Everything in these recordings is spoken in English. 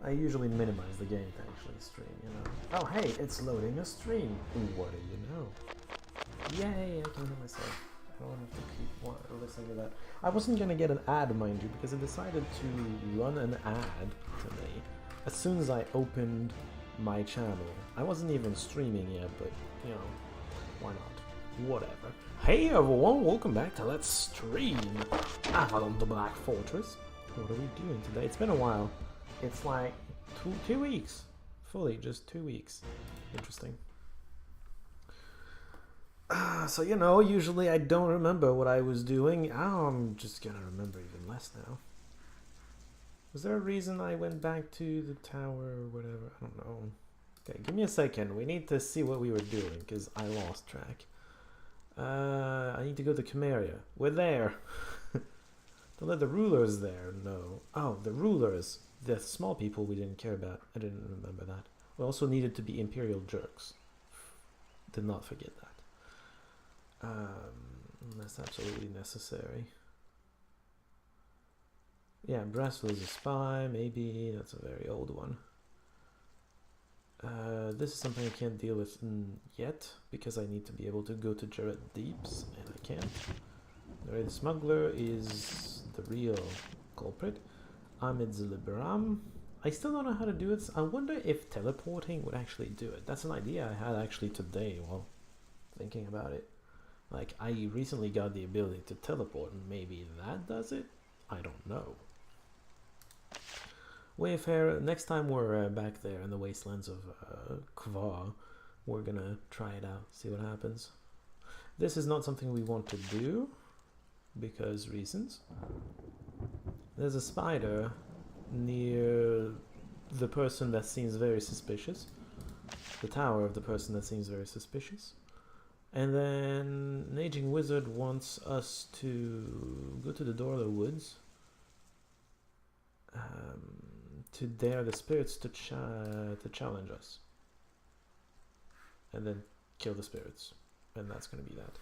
I usually minimize the game to actually stream, you know. Oh, hey, it's loading a stream. What do you know? Yay, I can hear myself. I don't have to keep listening to that. I wasn't gonna get an ad, mind you, because it decided to run an ad to me as soon as I opened my channel. I wasn't even streaming yet, but, you know, why not? Whatever. Hey everyone, welcome back to Let's Stream Avadon the Black Fortress. What are we doing today? It's been a while. It's like two weeks. Fully, just 2 weeks. Interesting. So, you know, usually I don't remember what I was doing. I'm just gonna remember even less now. Was there a reason I went back to the tower or whatever? I don't know. Okay, give me a second. We need to see what we were doing, because I lost track. I need to go to Chimeria. We're there. Don't let the rulers there know. Oh, the rulers. The small people we didn't care about. I didn't remember that. We also needed to be imperial jerks. Did not forget that. That's absolutely necessary. Yeah, Brassel is a spy, maybe. That's a very old one. This is something I can't deal with yet, because I need to be able to go to Jared Deeps, and I can't. The Red Smuggler is the real culprit. Ahmed Zilibaram. I still don't know how to do it. I wonder if teleporting would actually do it. That's an idea I had actually today while thinking about it. Like, I recently got the ability to teleport, and maybe that does it? I don't know. Wayfarer, next time we're back there in the wastelands of Kvar, we're gonna try it out, see what happens. This is not something we want to do, because reasons. There's a spider near the person that seems very suspicious. The tower of the person that seems very suspicious. And then an aging wizard wants us to go to the door of the woods. To dare the spirits to challenge us. And then kill the spirits. And that's going to be that.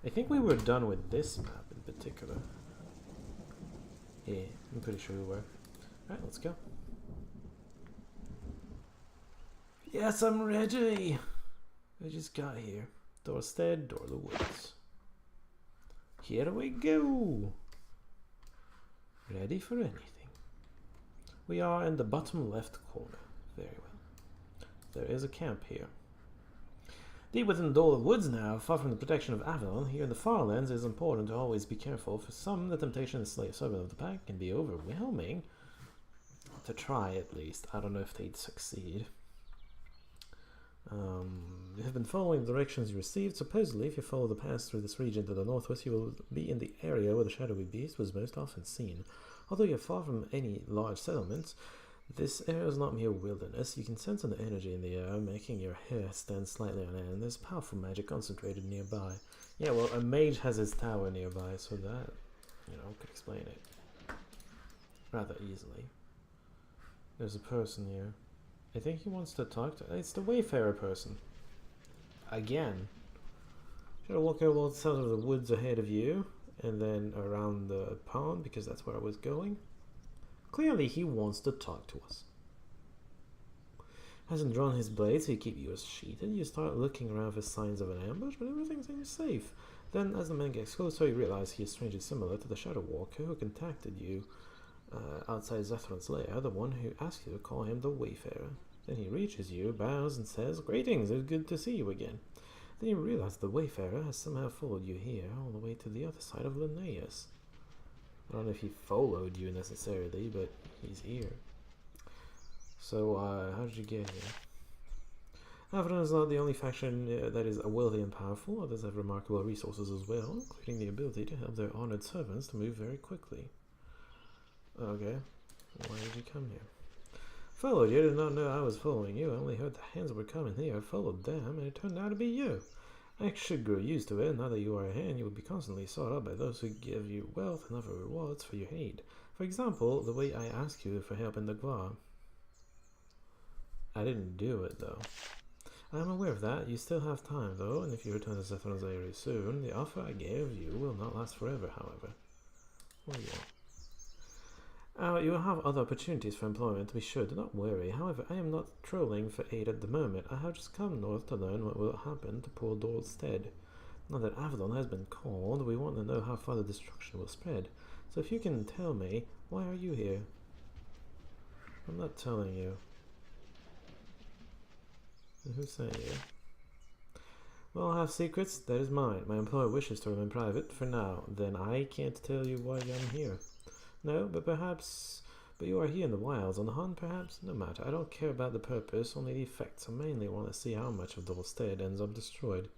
I think we were done with this map in particular. Yeah, I'm pretty sure we were. Alright, let's go. Yes, I'm ready! I just got here. Dorstead, Door of the Woods. Here we go! Ready for anything. We are in the bottom left corner. Very well. There is a camp here. Deep within the Door of the Woods now, far from the protection of Avadon, here in the far lands, it is important to always be careful. For some, the temptation to slay a servant of the pack can be overwhelming. To try, at least. I don't know if they'd succeed. You have been following the directions you received. Supposedly, if you follow the path through this region to the northwest, you will be in the area where the shadowy beast was most often seen. Although you're far from any large settlements, this area is not mere wilderness. You can sense an energy in the air, making your hair stand slightly on end. There's powerful magic concentrated nearby. Yeah, well, a mage has his tower nearby, so that, you know, could explain it rather easily. There's a person here. I think he wants to talk to... It's the Wayfarer person. Again. Should I walk over south of the woods ahead of you, and then around the pond, because that's where I was going? Clearly he wants to talk to us. Hasn't drawn his blade, so you keep yours sheatheded. You start looking around for signs of an ambush, but everything seems safe. Then, as the man gets closer, you realize he is strangely similar to the Shadow Walker who contacted you outside Zethron's lair, the one who asked you to call him the Wayfarer. Then he reaches you, bows, and says, "Greetings, it's good to see you again." Then you realize the Wayfarer has somehow followed you here, all the way to the other side of Linnaeus. I don't know if he followed you necessarily, but he's here. So, how did you get here? Avadon is not the only faction that is wealthy and powerful. Others have remarkable resources as well, including the ability to help their honored servants to move very quickly. Okay, why did you come here? Followed you, did not know I was following you. I only heard the hands were coming here. I followed them, and it turned out to be you. I should grow used to it. Now that you are a hand, you will be constantly sought out by those who give you wealth and other rewards for your aid. For example, the way I asked you for help in the Gvar. I didn't do it, though. I am aware of that. You still have time, though, and if you return to Zethron's area soon, the offer I gave you will not last forever, however. What do you want? You will have other opportunities for employment, to be sure, do not worry. However, I am not trolling for aid at the moment. I have just come north to learn what will happen to poor Dorstead. Now that Avadon has been called, we want to know how far the destruction will spread. So if you can tell me, why are you here? I'm not telling you. And who sent you? Well, I have secrets, that is mine. My employer wishes to remain private for now. Then I can't tell you why I'm here. No, but perhaps... But you are here in the wilds, on the hunt perhaps? No matter, I don't care about the purpose, only the effects. I mainly want to see how much of Dorstead ends up destroyed.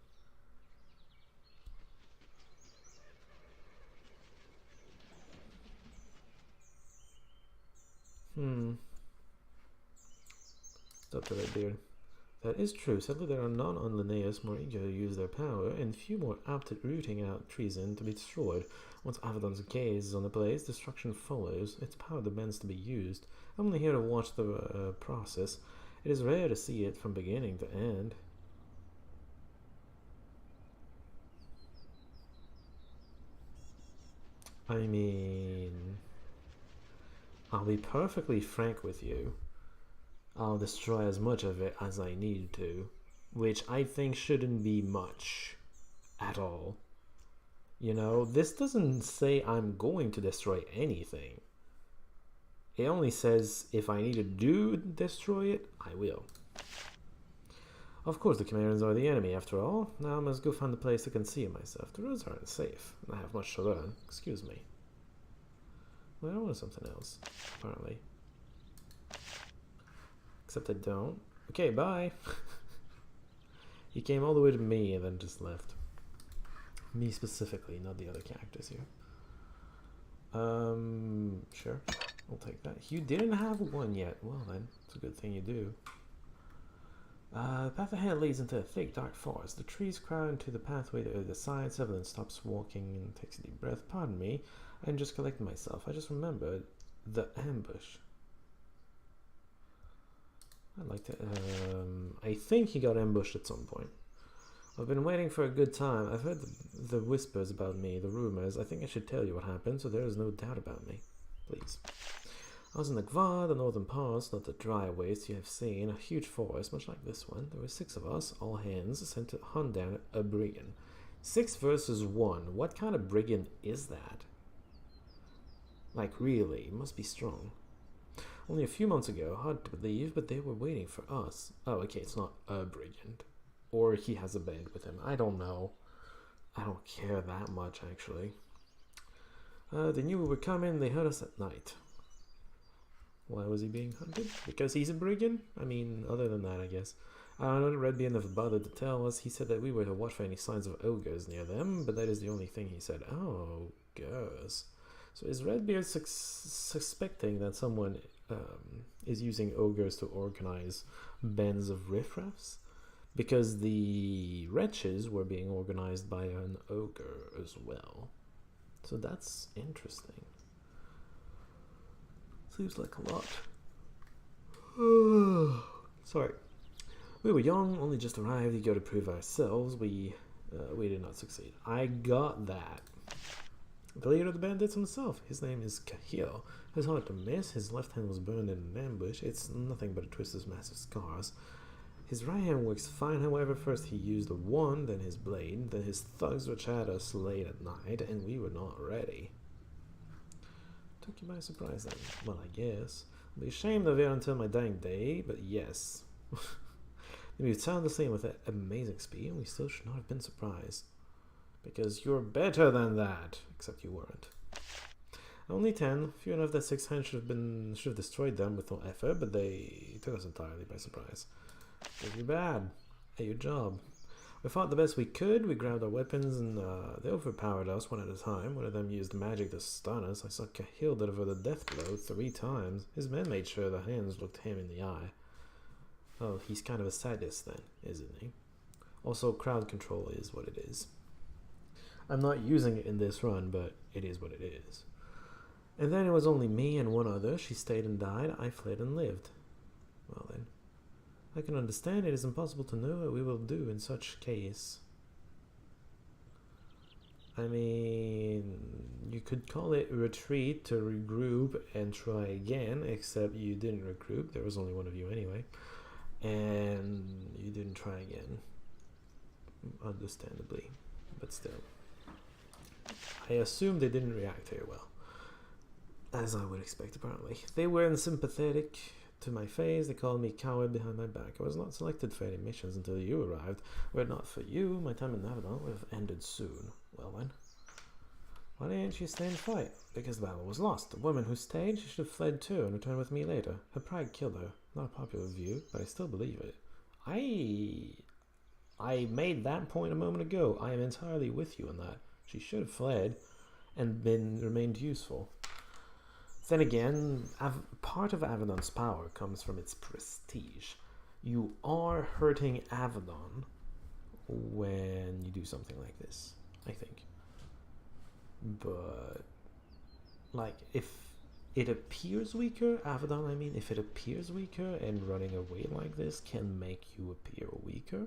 Dr. Redbeard. That is true. Sadly, there are none on Linnaeus more eager to use their power, and few more apt at rooting out treason to be destroyed. Once Avadon's gaze is on the place, destruction follows. Its power demands to be used. I'm only here to watch the process. It is rare to see it from beginning to end. I mean... I'll be perfectly frank with you. I'll destroy as much of it as I need to, which I think shouldn't be much at all. You know, this doesn't say I'm going to destroy anything. It only says if I need to destroy it, I will. Of course, the Chimerans are the enemy after all. Now I must go find a place to conceal myself. The roads aren't safe. I have much to learn. Excuse me. Well, I wanted something else, apparently. Except I don't. Okay, bye. He came all the way to me and then just left. Me specifically, not the other characters here. Sure. I'll take that. You didn't have one yet. Well then, it's a good thing you do. The path ahead leads into a thick, dark forest. The trees crowd into the pathway to the side. Evelyn stops walking and takes a deep breath. Pardon me. I'm just collecting myself. I just remembered the ambush. I'd like to... I think he got ambushed at some point. I've been waiting for a good time. I've heard the whispers about me, the rumors. I think I should tell you what happened, so there is no doubt about me. Please. I was in the Gvar, the northern parts, not the dry waste you have seen. A huge forest, much like this one. There were 6 of us, all hands, sent to hunt down a brigand. 6 versus 1. What kind of brigand is that? Like, really? It must be strong. Only a few months ago, hard to believe, but they were waiting for us. Oh, okay, it's not a brigand. Or he has a band with him. I don't know. I don't care that much, actually. They knew we were coming, they heard us at night. Why was he being hunted? Because he's a brigand? I mean, other than that, I guess. I don't know, Redbeard never bothered to tell us. He said that we were to watch for any signs of ogres near them, but that is the only thing he said. Oh, ogres. So is Redbeard suspecting that someone is using ogres to organize bands of riffraffs? Because the wretches were being organized by an ogre as well. So that's interesting. Seems like a lot. Sorry. We were young, only just arrived, eager to prove ourselves. We did not succeed. I got that. The leader of the bandits himself. His name is Cahill. It's hard to miss. His left hand was burned in an ambush. It's nothing but a twist of massive scars. His right hand works fine, however. First he used a wand, then his blade, then his thugs which had us late at night, and we were not ready. Took you by surprise then. Well, I guess. I'll be ashamed of it until my dying day, but yes. We sound the same with that amazing speed, and we still should not have been surprised. Because you're better than that. Except you weren't. Only 10. Few enough that 6 hands should have destroyed them with no effort, but they took us entirely by surprise. Pretty bad. At your job. We fought the best we could. We grabbed our weapons and they overpowered us one at a time. One of them used magic to stun us. I saw Cahill deliver the death blow 3 times. His men made sure the hands looked him in the eye. Oh, he's kind of a sadist then, isn't he? Also, crowd control is what it is. I'm not using it in this run, but it is what it is. And then it was only me and one other. She stayed and died. I fled and lived. Well then. I can understand it is impossible to know what we will do in such case. I mean, you could call it retreat to regroup and try again, except you didn't regroup. There was only one of you anyway. And you didn't try again. Understandably. But still. I assume they didn't react very well. As I would expect, apparently. They were unsympathetic to my face. They called me coward behind my back. I was not selected for any missions until you arrived. Were it not for you, my time in Avadon would have ended soon. Well then. Why didn't you stay and fight? Because the battle was lost. The woman who stayed, she should have fled too and returned with me later. Her pride killed her. Not a popular view, but I still believe it. I made that point a moment ago. I am entirely with you on that. She should have fled and remained useful. Then again, part of Avadon's power comes from its prestige. You are hurting Avadon when you do something like this, I think. But, like, if it appears weaker, Avadon, I mean, if it appears weaker and running away like this can make you appear weaker,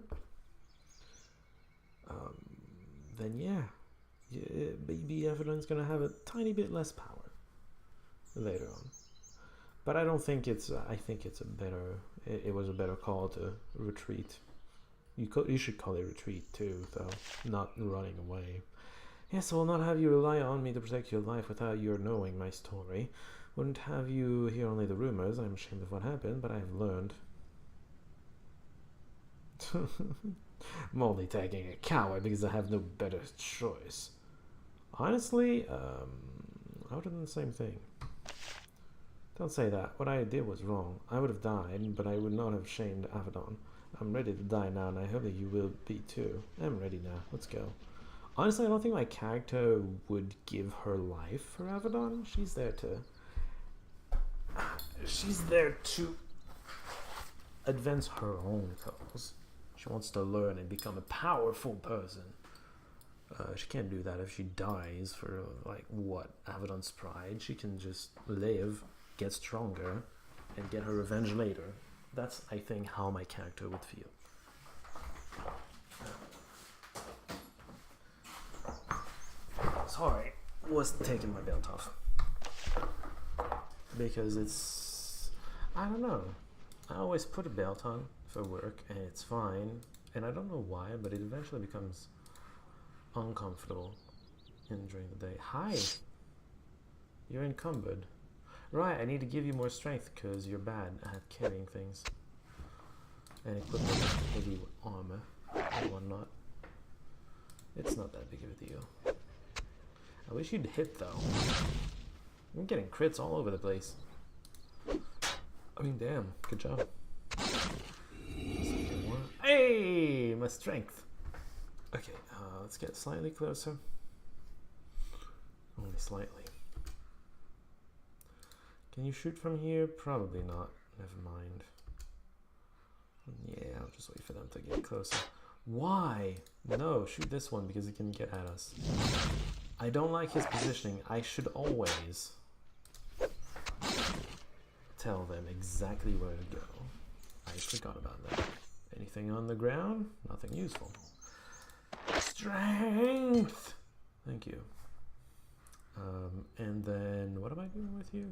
then yeah, maybe Avadon's gonna have a tiny bit less power later on. But I don't think it's, I think it's a better, it was a better call to retreat. You should call it retreat too, though, not running away. Yes, I will not have you rely on me to protect your life without your knowing my story. Wouldn't have you hear only the rumors. I'm ashamed of what happened, but I have learned. I'm only taking a coward because I have no better choice. Honestly, I would have done the same thing. Don't say that. What I did was wrong. I would have died, but I would not have shamed Avadon. I'm ready to die now, and I hope that you will be too. I'm ready now. Let's go. Honestly, I don't think my character would give her life for Avadon. She's there to advance her own cause. She wants to learn and become a powerful person. She can't do that if she dies for, like, what? Avadon's pride. She can just live, get stronger, and get her revenge later. That's, I think, how my character would feel. Sorry, was taking my belt off. Because it's, I don't know. I always put a belt on for work and it's fine. And I don't know why, but it eventually becomes uncomfortable during the day. Hi! You're encumbered. Right, I need to give you more strength because you're bad at carrying things. And equip them with heavy armor and whatnot. It's not that big of a deal. I wish you'd hit though. I'm getting crits all over the place. I mean, damn, good job. Hey, my strength. Okay, let's get slightly closer. Only slightly. Can you shoot from here? Probably not. Never mind. Yeah, I'll just wait for them to get closer. Why? No, shoot this one because it can get at us. I don't like his positioning. I should always tell them exactly where to go. I forgot about that. Anything on the ground? Nothing useful. Strength! Thank you. And then, what am I doing with you?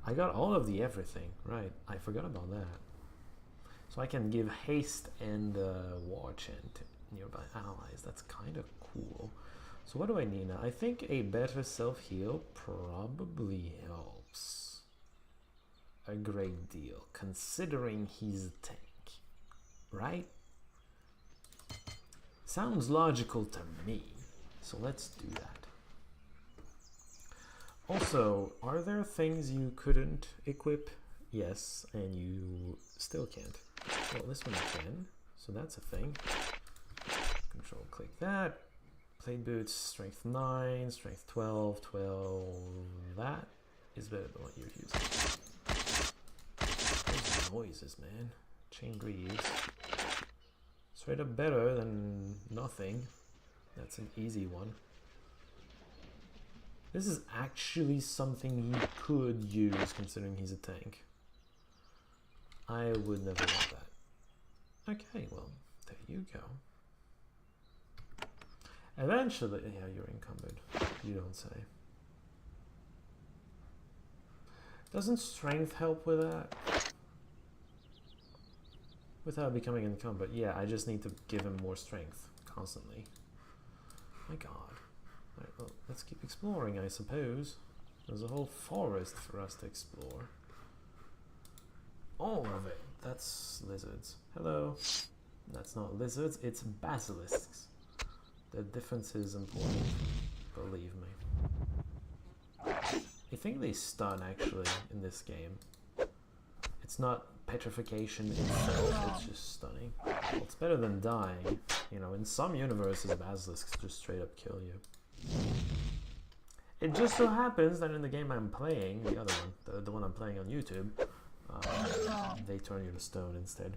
I got all of the everything. Right, I forgot about that. So I can give haste and war chant to nearby allies. That's kind of cool. So what do I need now? I think a better self-heal probably helps a great deal, considering he's a tank, right? Sounds logical to me, so let's do that. Also, are there things you couldn't equip? Yes, and you still can't. Well, this one can, so that's a thing. Control click that. Plate boots, strength 9, strength 12, 12. That is better than what you're using. Those noises, man. Chain greaves. Straight up better than nothing. That's an easy one. This is actually something he could use considering he's a tank. I would never want that. Okay, well, there you go. Eventually, yeah, you're encumbered. You don't say. Doesn't strength help with that? Without becoming encumbered. Yeah, I just need to give him more strength constantly. My god. Right, well, let's keep exploring, I suppose. There's a whole forest for us to explore. All of it. That's lizards. Hello. That's not lizards, it's basilisks. The difference is important, believe me. I think they stun actually in this game. It's not petrification itself, it's just stunning. Well, it's better than dying. You know, in some universes basilisks just straight up kill you. It just so happens that in the game I'm playing, the other one, the one I'm playing on YouTube, they turn you to stone instead.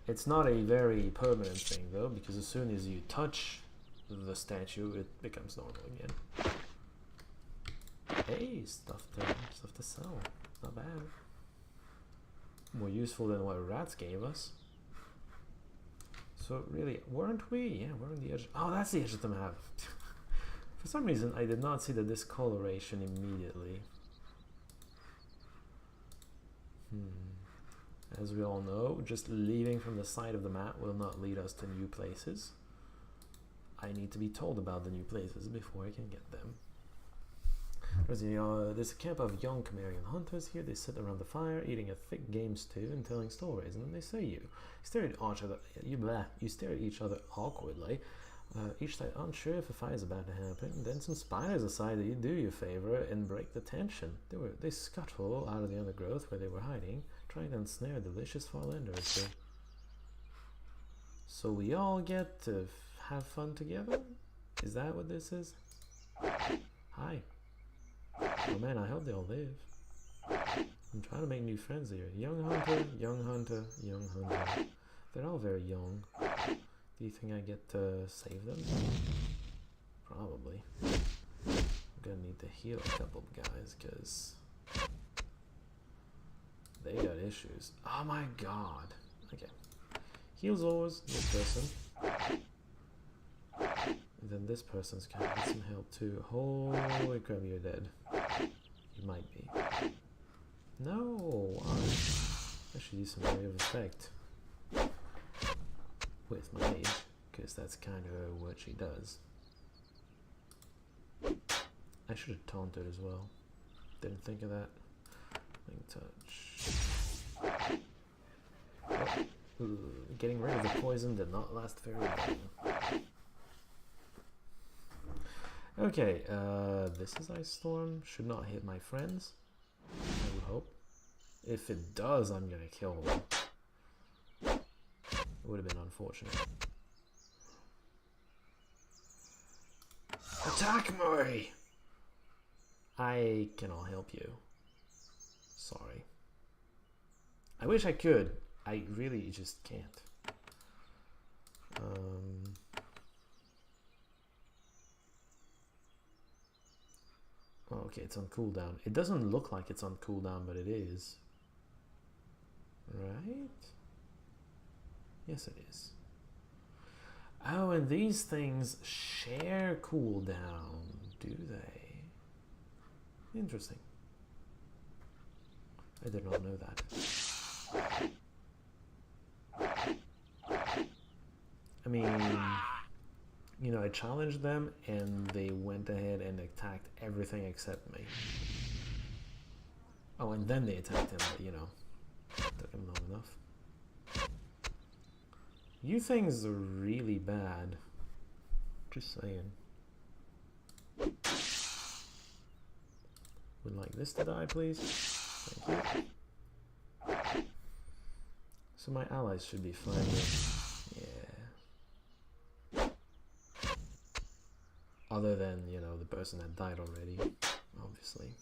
It's not a very permanent thing though, because as soon as you touch the statue, it becomes normal again. Hey, stuff to sell. Not bad. More useful than what rats gave us. So really, weren't we? Yeah, we're on the edge. Oh, that's the edge of the map. For some reason, I did not see the discoloration immediately. As we all know, just leaving from the side of the map will not lead us to new places. I need to be told about the new places before I can get them. There's a camp of young Cimmerian hunters here. They sit around the fire, eating a thick game stew and telling stories. And then they say you stare at each other awkwardly. Each side unsure if a fight is about to happen. Then some spiders decide that you do you a favor and break the tension. They scuttle out of the undergrowth where they were hiding, trying to ensnare delicious fall enders. So we all get to have fun together? Is that what this is? Hi. Oh man, I hope they all live. I'm trying to make new friends here. Young hunter, young hunter, young hunter. They're all very young. Do you think I get to save them? Probably. I'm gonna need to heal a couple of guys because they got issues. Oh my god. Okay. Heals always, this person. And then this person's gonna need some help too. Holy crap, you're dead. You might be. No! I should use some area of effect with my mage, because that's kind of what she does. I should have taunted as well. Didn't think of that. Wing touch. Oh. Ooh, getting rid of the poison did not last very long. Okay, this is Ice Storm. Should not hit my friends, I would hope. If it does, I'm gonna kill them. It would have been unfortunate. Attack me! I cannot help you. Sorry. I wish I could. I really just can't. Oh, okay, it's on cooldown. It doesn't look like it's on cooldown, but it is. Right? Yes, it is. Oh, and these things share cooldown, do they? Interesting. I did not know that. I mean, you know, I challenged them and they went ahead and attacked everything except me. Oh, and then they attacked him, but you know, took him long enough. You things are really bad. Just saying. Would like this to die, please? Thank you. So my allies should be fine here. Yeah. Other than, you know, the person that died already, obviously.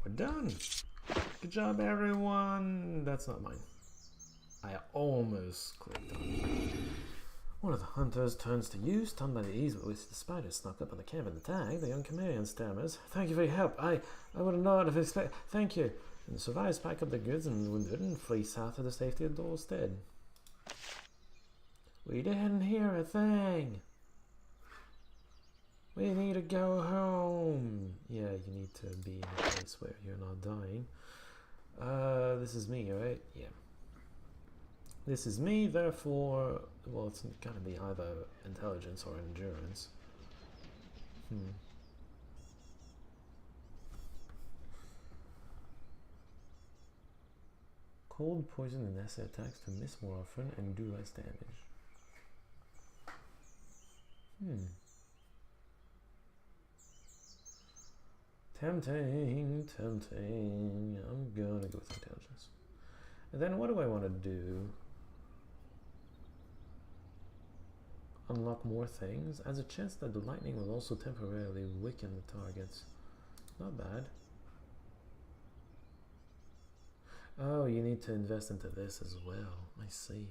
We're done! Good job, everyone! That's not mine. I almost clicked on it. One of the hunters turns to you, stunned by the ease with which the spider snuck up on the camp and attacked. The young Cimmerian stammers, "Thank you for your help. I would not have expected. Thank you." And the survivors pack up their goods and wounded and flee south to the safety of Dorstead. We didn't hear a thing. We need to go home. Yeah, you need to be in a place where you're not dying. This is me, right? Yeah. This is me, therefore, well, it's gonna be either intelligence or endurance. Cold, poison, and acid attacks to miss more often and do less damage. Tempting, tempting. I'm gonna go with intelligence. And then what do I want to do? Unlock more things. As a chance that the lightning will also temporarily weaken the targets. Not bad. Oh, you need to invest into this as well. I see.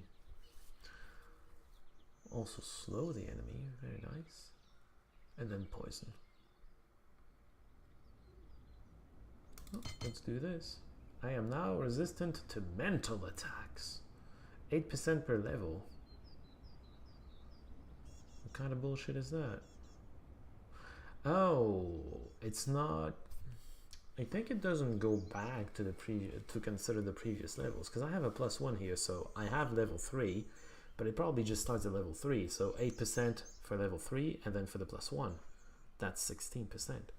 Also slow the enemy. Very nice. And then poison. Oh, let's do this. I am now resistant to mental attacks. 8% per level. What kind of bullshit is that? Oh, it's not... I think it doesn't go back to the to consider the previous levels, because I have a +1 here, so I have level 3, but it probably just starts at level 3, so 8% for level 3, and then for the +1, that's 16%.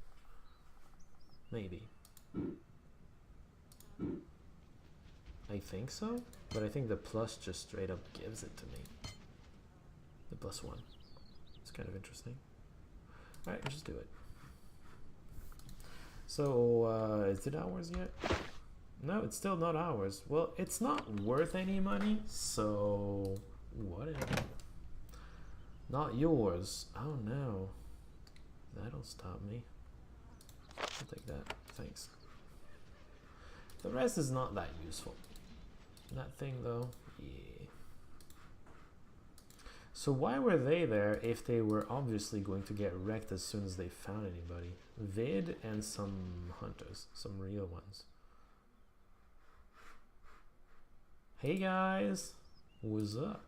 Maybe. I think so, but I think the plus just straight up gives it to me. The +1. It's kind of interesting. Alright, let's just do it. So, is it ours yet? No, it's still not ours. Well, it's not worth any money, so whatever. Not yours. Oh no. That'll stop me. I'll take that. Thanks. The rest is not that useful. That thing though, yeah. So why were they there if they were obviously going to get wrecked as soon as they found anybody? Vid and some hunters, some real ones. Hey guys, what's up?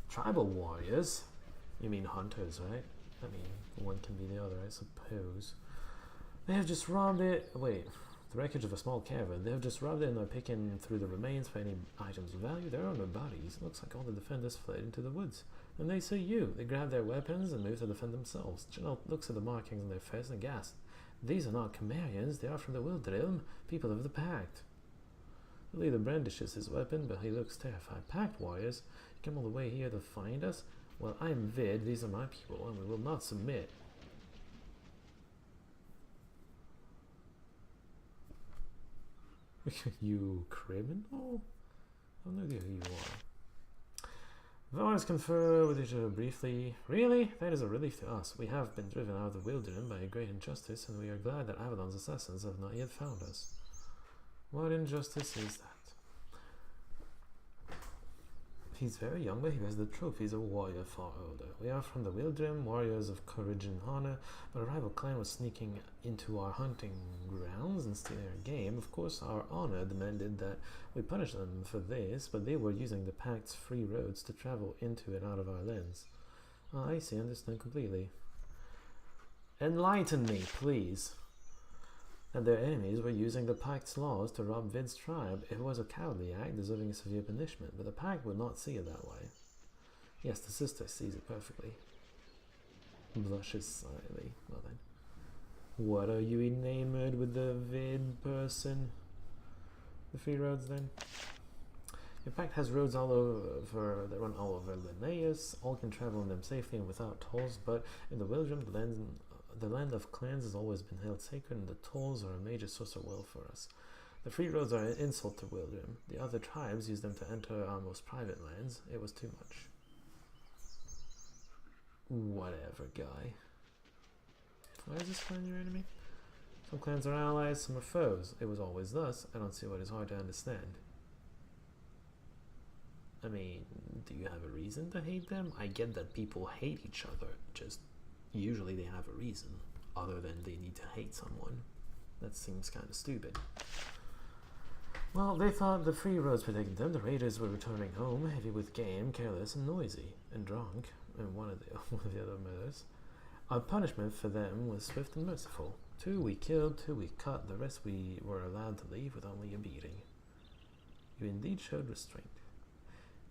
Tribal warriors? You mean hunters, right? I mean, one can be the other, I suppose. They have just robbed it. Wait, the wreckage of a small caravan. They have just robbed it and are picking through the remains for any items of value. There are no bodies. Looks like all the defenders fled into the woods. And they see you. They grab their weapons and move to defend themselves. General looks at the markings on their face and gasps. These are not Cimmerians. They are from the Wildrealm, people of the Pact. The leader brandishes his weapon, but he looks terrified. Pact warriors? You came all the way here to find us? Well, I'm Vid. These are my people, and we will not submit. You criminal? I have no idea who you are. Vars confer with each other briefly. Really? That is a relief to us. We have been driven out of the wilderness by a great injustice, and we are glad that Avadon's assassins have not yet found us. What injustice is that? He's very young, but he has the trophies of a warrior far older. We are from the Wildrim, warriors of courage and honor, but a rival clan was sneaking into our hunting grounds and stealing our game. Of course, our honor demanded that we punish them for this, but they were using the Pact's free roads to travel into and out of our lands. I see, understand completely. Enlighten me, please. And their enemies were using the Pact's laws to rob Vid's tribe. It was a cowardly act deserving a severe punishment, but the Pact would not see it that way. Yes, the sister sees it perfectly. Blushes slightly. Well then. What are you enamored with the Vid person? The free roads then? The Pact has roads all over that run all over Linnaeus. All can travel on them safely and without tolls, but in the Wildrim, the land of clans has always been held sacred, and the tolls are a major source of wealth for us. The free roads are an insult to Wildrim. The other tribes use them to enter our most private lands. It was too much. Whatever, guy. Why is this clan your enemy? Some clans are allies, some are foes. It was always thus. I don't see what is hard to understand. I mean, do you have a reason to hate them? I get that people hate each other, just usually they have a reason, other than they need to hate someone. That seems kind of stupid. Well, they thought the free roads protected them. The raiders were returning home, heavy with game, careless and noisy, and drunk, and one of the other murders. Our punishment for them was swift and merciful. 2 we killed, 2 we cut, the rest we were allowed to leave with only a beating. You indeed showed restraint.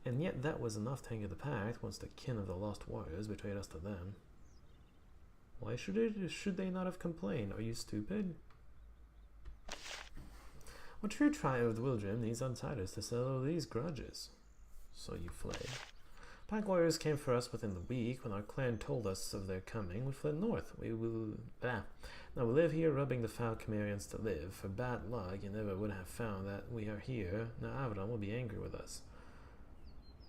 And yet that was enough to anger the pact once the kin of the lost warriors betrayed us to them. Why should they not have complained? Are you stupid? What true tribe of the Wildrim needs outsiders to settle these grudges? So you fled. Pack warriors came for us within the week. When our clan told us of their coming, we fled north. Now we live here, rubbing the foul Chimerians to live. For bad luck, you never would have found that we are here. Now Avadon will be angry with us.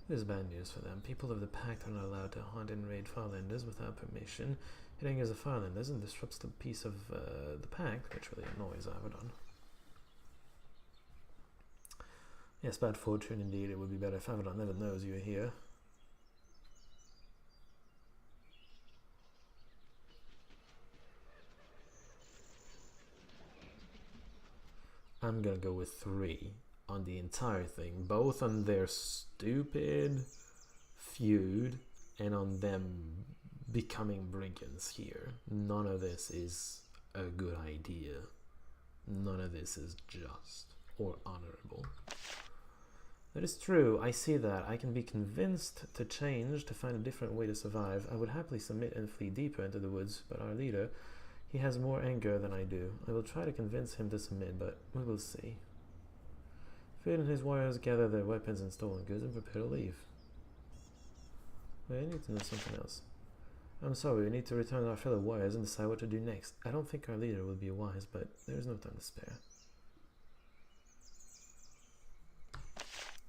It is bad news for them. People of the Pact are not allowed to hunt and raid Farlanders without permission. It angers the Farlanders and disrupts the peace of the Pact, which really annoys Avadon. Yes, bad fortune indeed. It would be better if Avadon never knows you are here. I'm gonna go with 3 on the entire thing, both on their stupid feud and on them becoming brigands here. None of this is a good idea. None of this is just or honorable. That is true, I see that. I can be convinced to change, to find a different way to survive. I would happily submit and flee deeper into the woods, but our leader, he has more anger than I do. I will try to convince him to submit, but we will see. Fid and his warriors gather their weapons and stolen goods and prepare to leave. Wait, I need to know something else. I'm sorry, we need to return to our fellow warriors and decide what to do next. I don't think our leader will be wise, but there is no time to spare.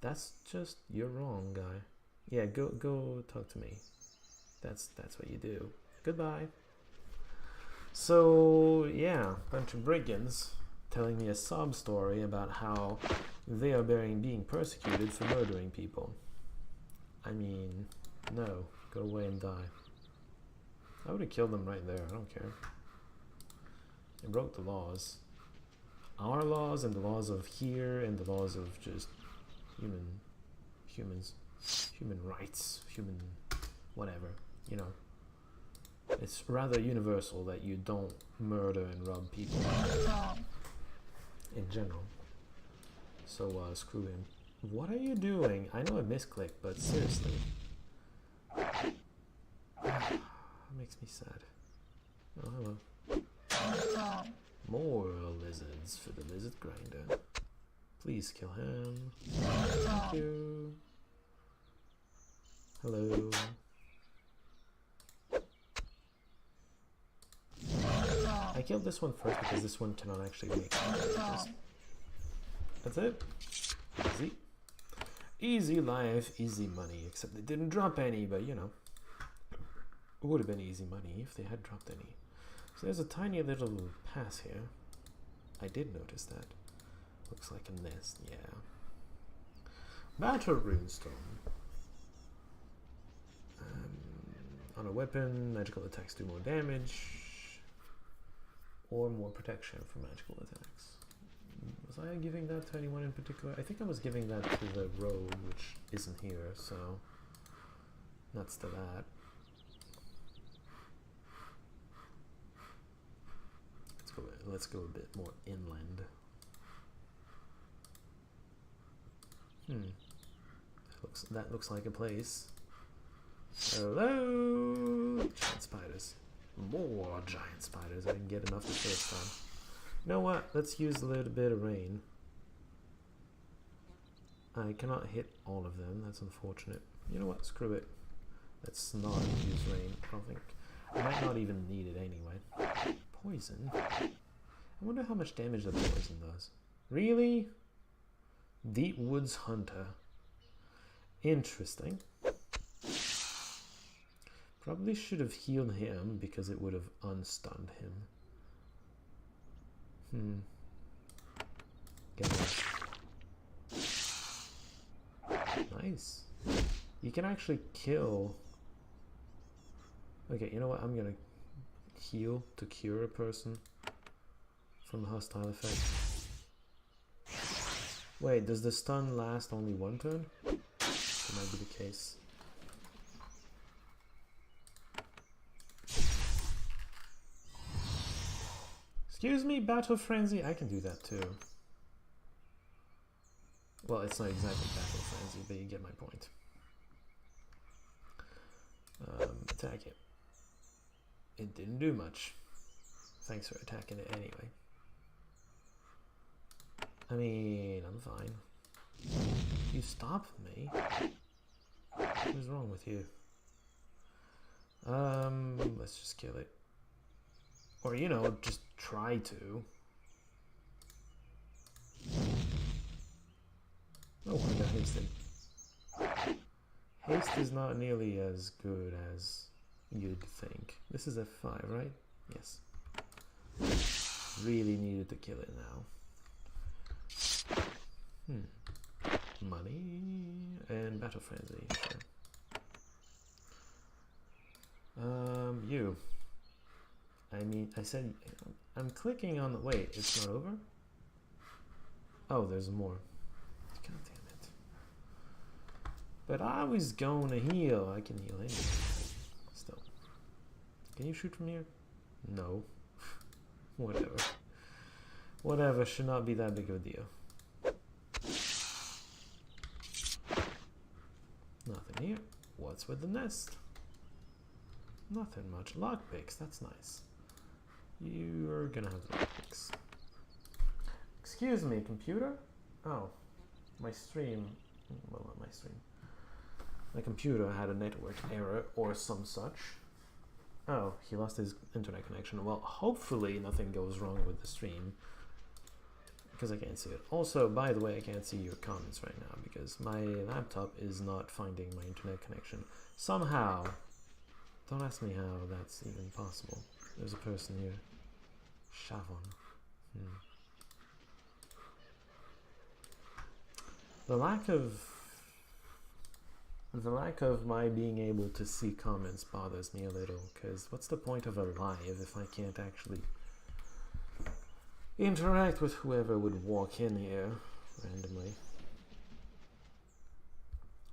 That's just, you're wrong, guy. Yeah, go talk to me. That's what you do. Goodbye. So, yeah, bunch of brigands telling me a sob story about how they are being persecuted for murdering people. I mean, no, go away and die. I would have killed them right there, I don't care. They broke the laws. Our laws and the laws of here and the laws of just human rights, human whatever, you know. It's rather universal that you don't murder and rob people in general. So screw him. What are you doing? I know I misclicked, but seriously. It makes me sad. Oh, hello. More lizards for the lizard grinder. Please kill him. Thank you. Hello. I killed this one first because this one cannot actually make damages. That's it. Easy. Easy life, easy money. Except they didn't drop any, but you know. It would have been easy money if they had dropped any. So there's a tiny little pass here. I did notice that. Looks like a nest, yeah. Battle runestone. On a weapon, magical attacks do more damage. Or more protection from magical attacks. Was I giving that to anyone in particular? I think I was giving that to the rogue, which isn't here, so nuts to that. Let's go a bit more inland. That looks like a place. Hello, giant spiders. More giant spiders. I didn't get enough the first time. You know what? Let's use a little bit of rain. I cannot hit all of them. That's unfortunate. You know what? Screw it. Let's not use rain. I don't think. I might not even need it anyway. Poison? I wonder how much damage the poison does. Really? Deep Woods Hunter. Interesting. Probably should have healed him because it would have unstunned him. Get that. Nice. You can actually kill. Okay, you know what? I'm gonna heal to cure a person from the hostile effect. Wait, does the stun last only one turn? That might be the case. Excuse me, Battle Frenzy? I can do that too. Well, it's not exactly Battle Frenzy, but you get my point. Attack it. It didn't do much. Thanks for attacking it anyway. I mean, I'm fine. You stopped me? What is wrong with you? Let's just kill it. Or, you know, just try to. Oh, I got hasted. Haste is not nearly as good as you'd think. This is F5, right? Yes. Really needed to kill it now. Money and Battle Frenzy, sure. You. I mean, I said, I'm clicking on the, wait, it's not over? Oh, there's more. God damn it. But I was going to heal. I can heal anything. Still. Can you shoot from here? No. Whatever. Whatever, should not be that big of a deal. Nothing here. What's with the nest? Nothing much. Lockpicks, that's nice. You're gonna have lockpicks. Excuse me, computer? Oh, my stream. Well, not my stream. My computer had a network error or some such. Oh, he lost his internet connection. Well, hopefully nothing goes wrong with the stream, because I can't see it. Also, by the way, I can't see your comments right now because my laptop is not finding my internet connection. Somehow. Don't ask me how that's even possible. There's a person here. Shavon. The lack of my being able to see comments bothers me a little, because what's the point of a live if I can't actually interact with whoever would walk in here randomly?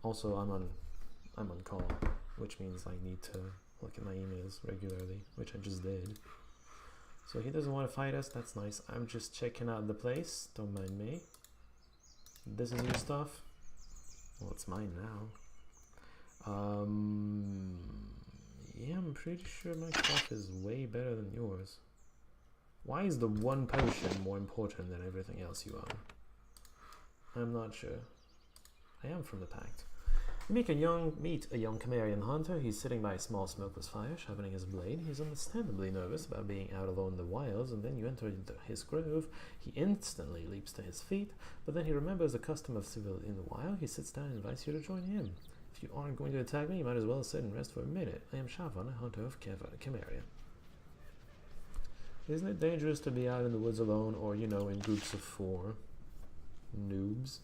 Also, I'm on call, which means I need to look at my emails regularly, which I just did. So he doesn't want to fight us, that's nice. I'm just checking out the place, don't mind me. This is your stuff? Well, it's mine now. Yeah, I'm pretty sure my stuff is way better than yours. Why is the one potion more important than everything else you own? I'm not sure. I am from the Pact. You meet a young Cimmerian hunter. He's sitting by a small smokeless fire, sharpening his blade. He's understandably nervous about being out alone in the wilds, and then you enter into his grove. He instantly leaps to his feet, but then he remembers the custom of civility in the wild. He sits down and invites you to join him. If you aren't going to attack me, you might as well sit and rest for a minute. I am Shavon, a hunter of Cimmeria. Isn't it dangerous to be out in the woods alone, or, you know, in groups of 4? Noobs.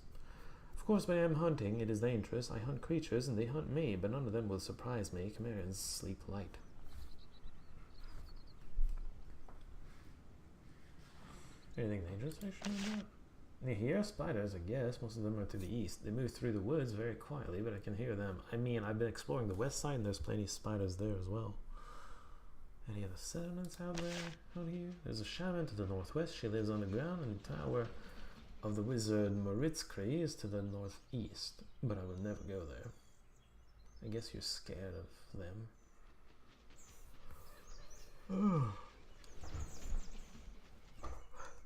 Of course, when I am hunting, it is dangerous. I hunt creatures, and they hunt me, but none of them will surprise me. Cimmerians sleep light. Anything dangerous I should know about? You hear spiders, I guess. Most of them are to the east. They move through the woods very quietly, but I can hear them. I mean, I've been exploring the west side, and there's plenty of spiders there as well. Any other settlements out there, out here? There's a shaman to the northwest. She lives on the ground, and the tower of the wizard Moritzkri is to the northeast, but I will never go there. I guess you're scared of them.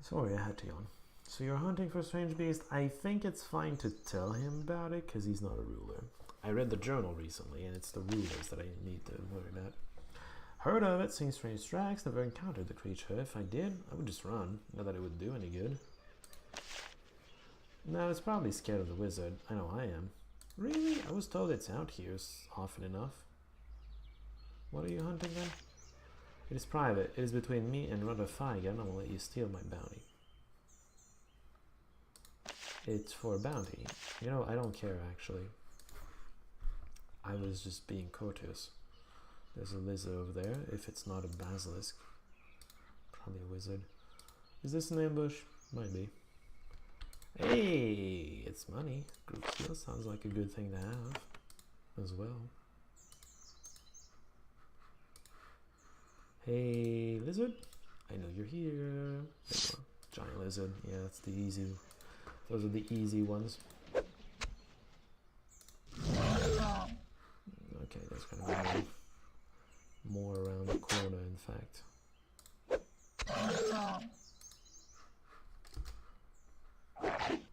Sorry, I had to yawn. So you're hunting for a strange beast. I think it's fine to tell him about it, because he's not a ruler. I read the journal recently, and it's the rulers that I need to worry about. Heard of it, seen strange tracks, never encountered the creature. If I did, I would just run. Not that it would do any good. No, it's probably scared of the wizard. I know I am. Really? I was told it's out here often enough. What are you hunting then? It is private. It is between me and Rudder Feigen. I will let you steal my bounty. It's for a bounty. You know, I don't care actually. I was just being courteous. There's a lizard over there. If it's not a basilisk. Probably a wizard. Is this an ambush? Might be. Hey, it's money. Group heal sounds like a good thing to have as well. Hey, lizard. I know you're here. There you are. Giant lizard. Yeah, that's the easy. Those are the easy ones. Okay, there's gonna be more around the corner, in fact.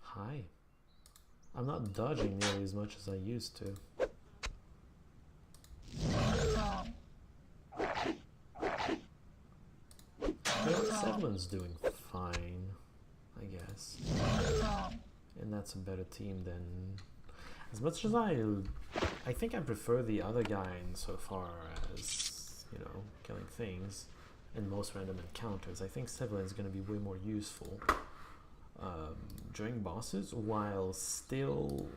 Hi. I'm not dodging nearly as much as I used to. Sevlin's doing fine, I guess. And that's a better team than... As much as I think I prefer the other guy insofar as, you know, killing things in most random encounters. I think Sevlin's going to be way more useful during bosses while still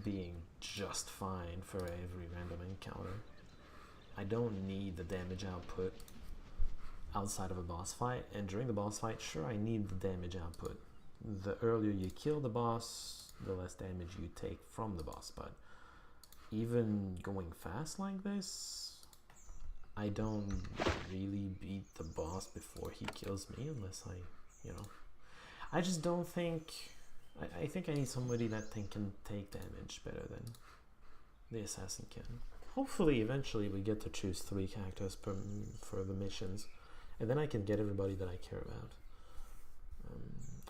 being just fine for every random encounter. I don't need the damage output outside of a boss fight, and during the boss fight, sure, I need the damage output. The earlier you kill the boss, the less damage you take from the boss, but even going fast like this, I don't really beat the boss before he kills me unless I, you know, I just don't think, I think I need somebody that can take damage better than the assassin can. Hopefully eventually we get to choose 3 characters for the missions, and then I can get everybody that I care about.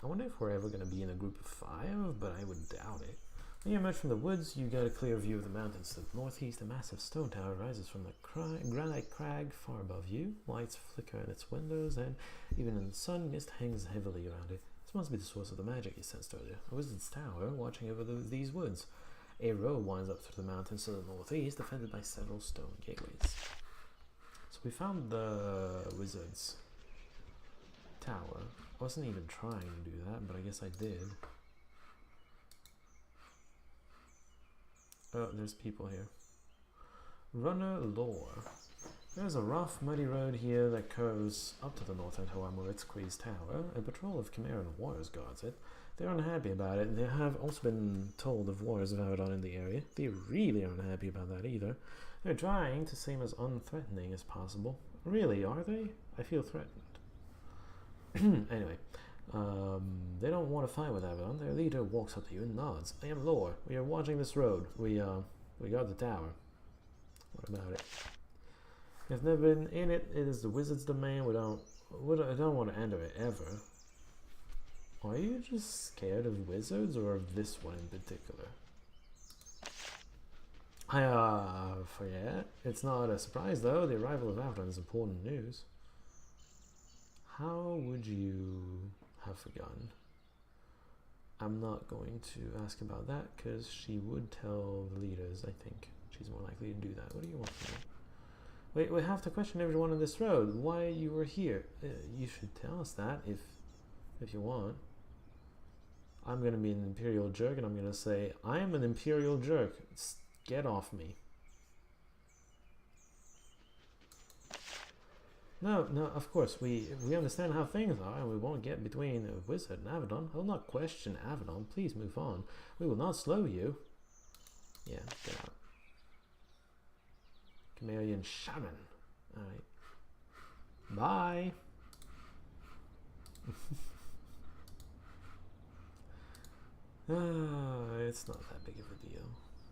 I wonder if we're ever going to be in a group of 5, but I would doubt it. When you emerge from the woods, you get a clear view of the mountains. To the northeast, a massive stone tower rises from the granite crag far above you. Lights flicker in its windows, and even in the sun, mist hangs heavily around it. This must be the source of the magic you sensed earlier. A wizard's tower watching over these woods. A road winds up through the mountains to the northeast, defended by several stone gateways. So we found the wizard's tower. I wasn't even trying to do that, but I guess I did. Oh, there's people here. Runner lore. There's a rough, muddy road here that curves up to the north end of Moritzqui's tower. A patrol of Chimeran warriors guards it. They're unhappy about it. They have also been told of warriors of Avadon in the area. They really aren't happy about that either. They're trying to seem as unthreatening as possible. Really, are they? I feel threatened. Anyway, they don't want to fight with Avadon. Their leader walks up to you and nods. I am Lore. We are watching this road. We got the tower. What about it? If never been in it, it is the wizard's domain. I don't want to enter it ever. Are you just scared of wizards or of this one in particular? I forget. It's not a surprise though. The arrival of Avadon is important news. How would you have forgotten? I'm not going to ask about that because she would tell the leaders, I think. She's more likely to do that. What do you want from me? Wait, we have to question everyone on this road. Why you were here? You should tell us that if you want. I'm going to be an imperial jerk and I'm going to say, I am an imperial jerk. Get off me. No, of course, we understand how things are, and we won't get between a wizard and Avadon. I will not question Avadon. Please move on. We will not slow you. Yeah, get out. Chameleon Shaman. Alright. Bye. It's not that big of a deal.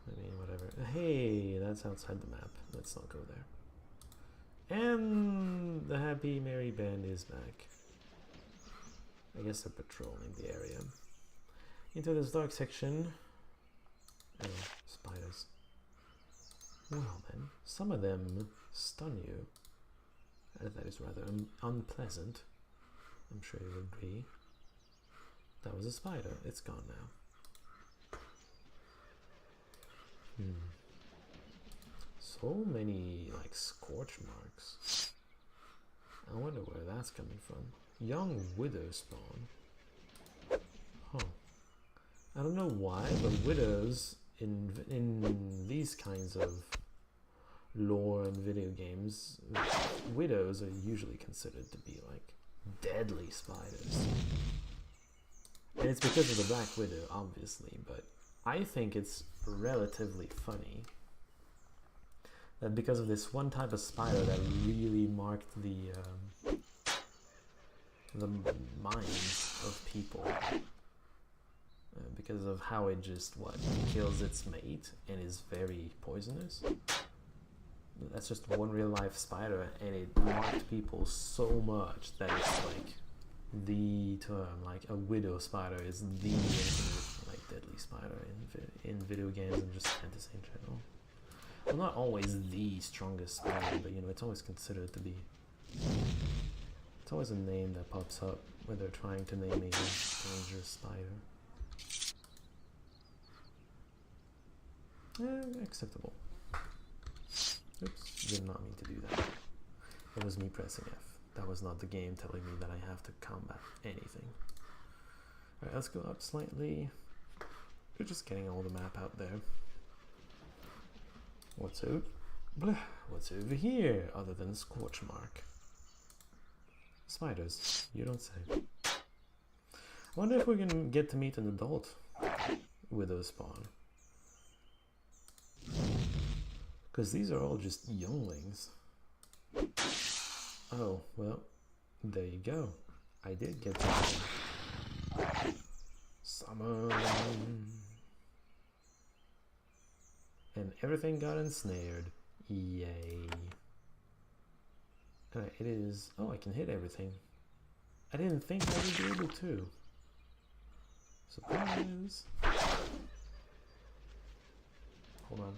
I mean, whatever. Hey, that's outside the map. Let's not go there. And the happy merry band is back. I guess they're patrolling the area. Into this dark section. Oh, spiders. Well then, some of them stun you. That is rather unpleasant. I'm sure you would agree. That was a spider. It's gone now. So many, like, scorch marks. I wonder where that's coming from. Young widow spawn. Huh. I don't know why, but widows in these kinds of lore and video games, widows are usually considered to be like deadly spiders. And it's because of the Black Widow, obviously, but I think it's relatively funny that because of this one type of spider that really marked the minds of people, because of how it just kills its mate and is very poisonous. That's just one real life spider, and it marked people so much that it's like the term, like a widow spider is the infinite, deadly spider in video games and just fantasy in general. Well, not always the strongest spider, but it's always considered to be. It's always a name that pops up when they're trying to name a dangerous spider. Acceptable. Oops, did not mean to do that. It was me pressing F. That was not the game telling me that I have to combat anything. Alright, let's go up slightly. We're just getting all the map out there. What's over here other than Scorch Mark? Spiders, you don't say. I wonder if we can get to meet an adult widow spawn. Because these are all just younglings. Oh, well, there you go. I did get to summon. And everything got ensnared. Yay. Alright, it is... Oh, I can hit everything. I didn't think I would be able to. Surprise! Hold on.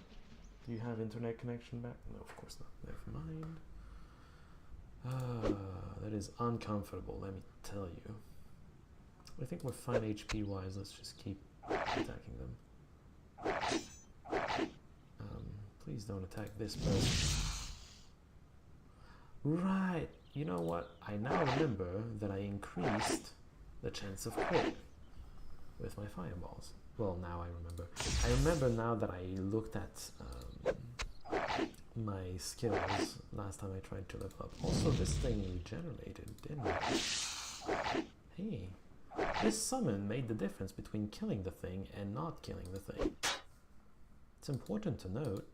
Do you have internet connection back? No, of course not. Never mind. That is uncomfortable, let me tell you. I think we're fine HP wise. Let's just keep attacking them. Please don't attack this person. Right, you know what? I now remember that I increased the chance of crit with my fireballs. Well, now I remember. I remember now that I looked at my skills last time I tried to level up. Also, this thing regenerated, didn't it? Hey, this summon made the difference between killing the thing and not killing the thing. It's important to note.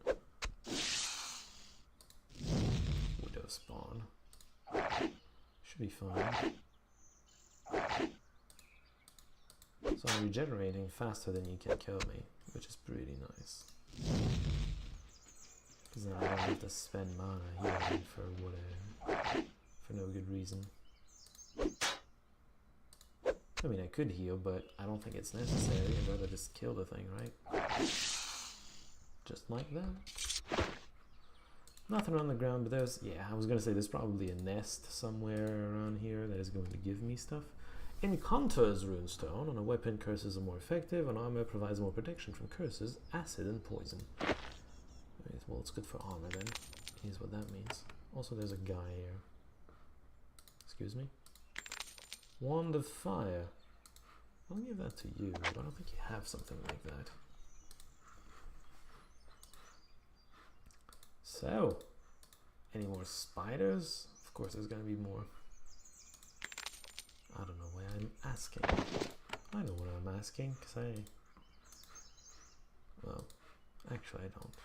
Widow spawn. Should be fine. So I'm regenerating faster than you can kill me, which is pretty nice. Because then I don't have to spend mana healing for whatever, for no good reason. I mean, I could heal, but I don't think it's necessary. I'd rather just kill the thing, right? Just like that. Nothing on the ground, but there's... Yeah, I was gonna say there's probably a nest somewhere around here that is going to give me stuff. Encounters runestone. On a weapon, curses are more effective. On armor, provides more protection from curses, acid, and poison. Well, it's good for armor then. Here's what that means. Also, there's a guy here. Excuse me? Wand of Fire. I'll give that to you, but I don't think you have something like that. So, any more spiders? Of course there's gonna be more. I don't know why I'm asking. I know what I'm asking, because well, actually I don't.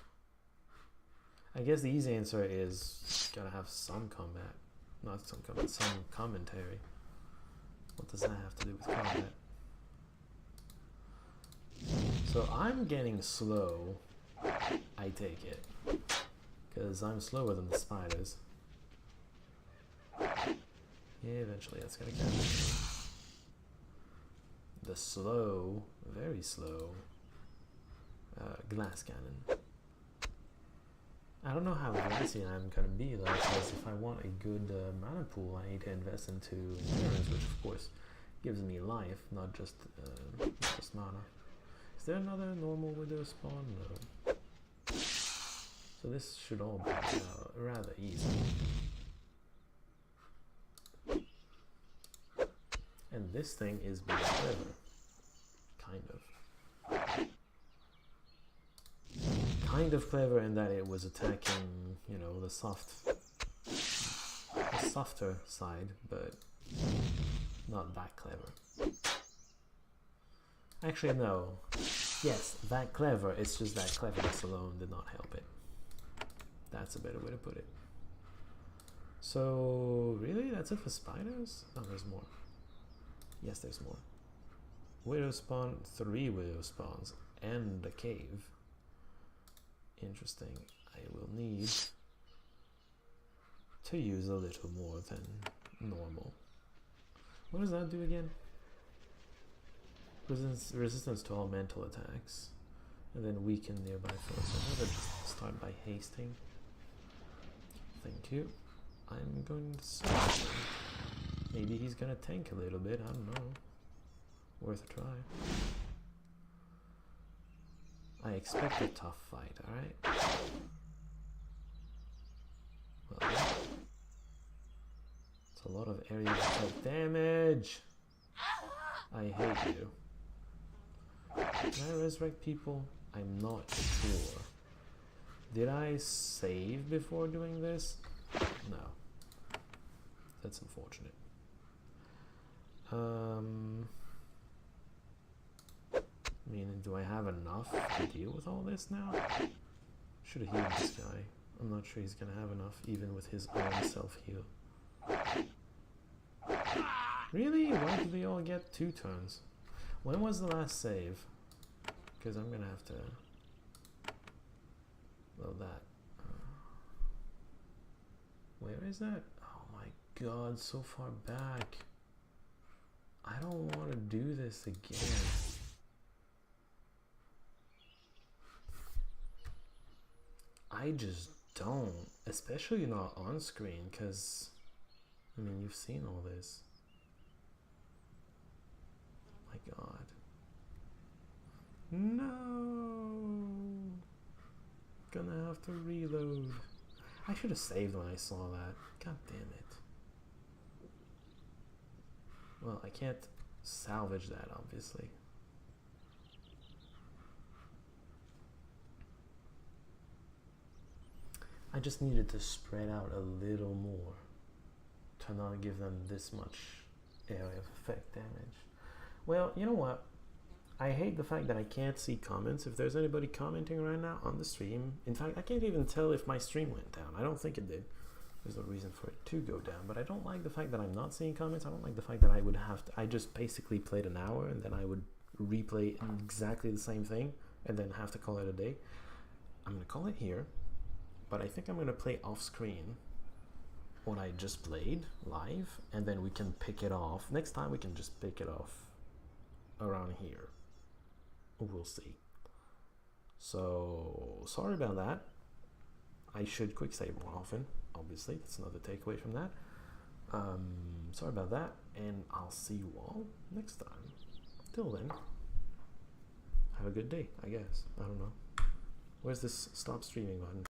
I guess the easy answer is gotta have some combat. Not some combat, some commentary. What does that have to do with combat? So I'm getting slow, I take it. Because I'm slower than the spiders. Yeah, eventually that's gonna catch me. The slow, very slow, glass cannon. I don't know how glassy I'm gonna be though, because if I want a good mana pool, I need to invest into endurance, which of course gives me life, not just mana. Is there another normal widow spawn? No. So this should all be rather easy. And this thing is being clever. Kind of. Kind of clever in that it was attacking, you know, the softer side, but not that clever. Actually, no. Yes, that clever. It's just that cleverness alone did not help it. That's a better way to put it. So, really? That's it for spiders? Oh, there's more. Yes, there's more. Widow spawn, 3 widow spawns, and a cave. Interesting. I will need to use a little more than normal. What does that do again? Resistance to all mental attacks. And then weaken nearby foes. I'm gonna just start by hasting. Thank you. I'm going to search him. Maybe he's gonna tank a little bit, I don't know. Worth a try. I expect a tough fight, alright? Well, it's a lot of areas of damage! I hate you. Can I resurrect people? I'm not sure. Did I save before doing this? No. That's unfortunate. I mean, do I have enough to deal with all this now? Should have healed this guy. I'm not sure he's gonna have enough even with his own self-heal. Really? Why do they all get 2 turns? When was the last save? Because I'm gonna have to... Well, that... where is that? Oh my god, so far back. I don't want to do this again. I just don't. Especially not on screen, because... I mean, you've seen all this. My god. No! Gonna have to reload. I should have saved when I saw that. God damn it. Well, I can't salvage that, obviously. I just needed to spread out a little more to not give them this much area of effect damage. Well, you know what? I hate the fact that I can't see comments. If there's anybody commenting right now on the stream, in fact, I can't even tell if my stream went down. I don't think it did. There's no reason for it to go down, but I don't like the fact that I'm not seeing comments. I don't like the fact that I would have to, I just basically played an hour and then I would replay exactly the same thing and then have to call it a day. I'm gonna call it here, but I think I'm gonna play off screen what I just played live, and then we can pick it off. Next time we can just pick it off around here. We'll see. So, sorry about that. I should quick save more often. Obviously, that's another takeaway from that. Sorry about that, and I'll see you all next time. Till then, have a good day, I guess. I don't know. Where's this stop streaming button?